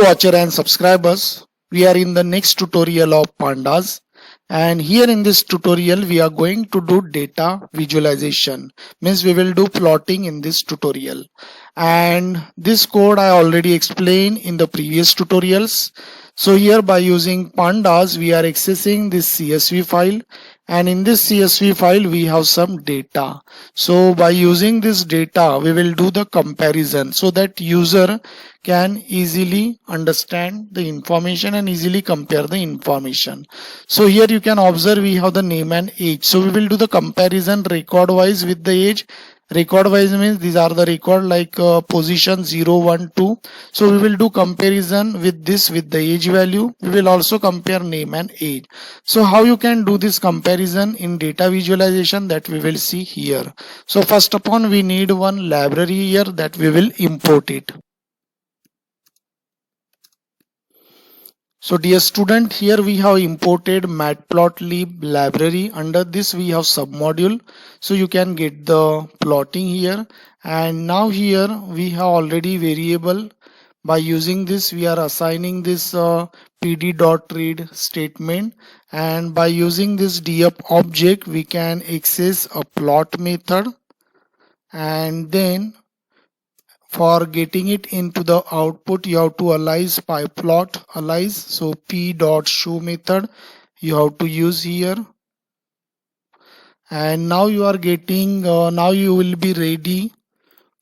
watcher and subscribers, we are in the next tutorial of pandas, and here in this tutorial we are going to do data visualization. Means we will do plotting in this tutorial, and this code I already explained in the previous tutorials. So here by using pandas we are accessing this CSV file, and in this CSV file we have some data. So by using this data we will do the comparison so that user can easily understand the information and easily compare the information. So here you can observe we have the name and age. So we will do the comparison record wise with the age. Record wise means these are the record like position 0, 1, 2. So we will do comparison with this with the age value. We will also compare name and age. So how you can do this comparison in data visualization, that we will see here. So first upon we need one library here that we will import it. So dear student, here we have imported matplotlib library. Under this we have submodule, so you can get the plotting here. And now here we have already variable. By using this we are assigning this pd.read statement, and by using this dup object we can access a plot method, and then for getting it into the output you have to alias pyplot alias. So p.show method you have to use here, and now you are getting now you will be ready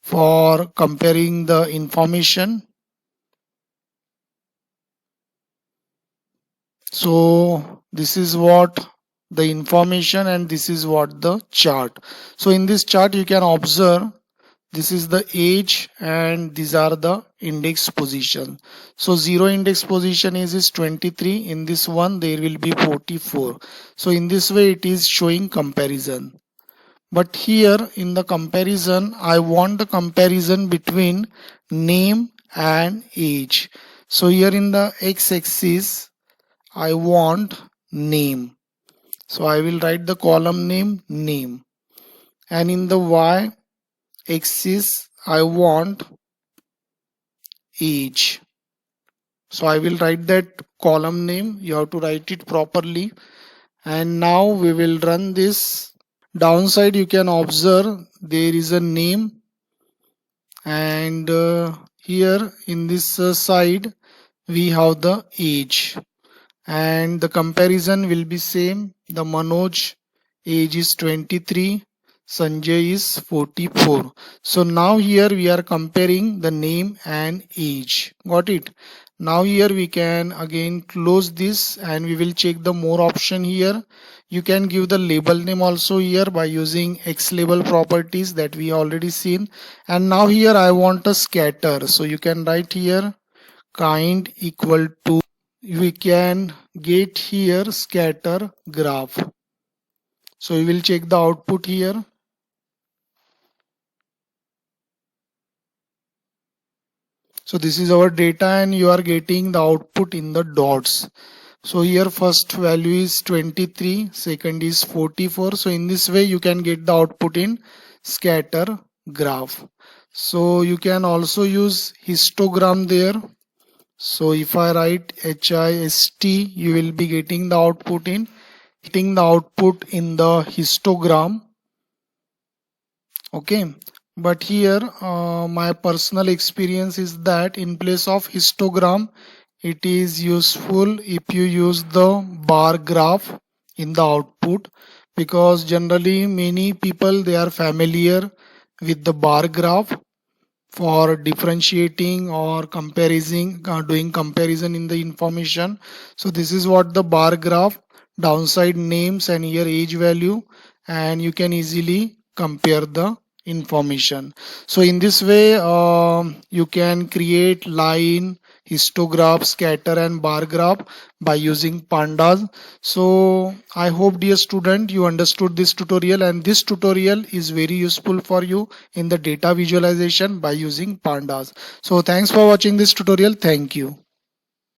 for comparing the information. So this is what the information and this is what the chart. So in this chart you can observe this is the age and these are the index position. So 0 index position is 23. In this one there will be 44. So in this way it is showing comparison. But here in the comparison I want the comparison between name and age. So here in the x-axis I want name. So I will write the column name, and in the y axis I want age. So I will write that column name. You have to write it properly. And now we will run this. Downside you can observe there is a name, and here in this side we have the age, and the comparison will be same. The Manoj age is 23, Sanjay is 44. So now here we are comparing the name and age. Got it? Now here we can again close this and we will check the more option here. You can give the label name also here by using X label properties that we already seen. And now here I want a scatter. So you can write here kind equal to, we can get here scatter graph. So we will check the output here. So this is our data and you are getting the output in the dots. So here first value is 23, second is 44. So in this way you can get the output in scatter graph. So you can also use histogram there. So if I write HIST, you will be getting the output in the histogram. Okay. But here my personal experience is that in place of histogram it is useful if you use the bar graph in the output, because generally many people they are familiar with the bar graph for differentiating or comparing, doing comparison in the information. So this is what the bar graph, downside names and here age value, and you can easily compare the information. So in this way you can create line, histograph, scatter and bar graph by using pandas. So I hope dear student you understood this tutorial, and this tutorial is very useful for you in the data visualization by using pandas. So thanks for watching this tutorial. Thank you.